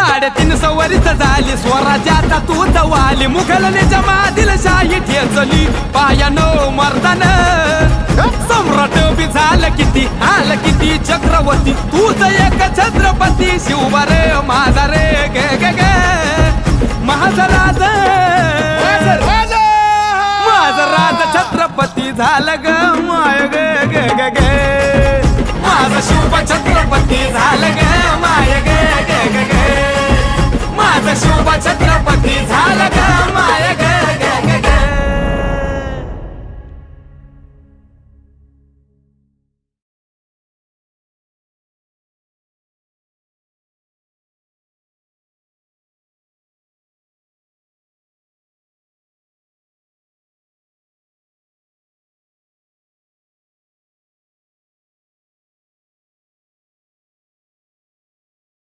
350 वर्ष झाली स्वराज्याचा तूच वाली मुघल निजामातील शाही ठेचली पायानो मर्दान सम्राट बी झालं किती आलं किती चक्रवर्ती तूच एक छत्रपती शिवबारे माझा रे गे गे गे माझा राज छत्रपती झालं ग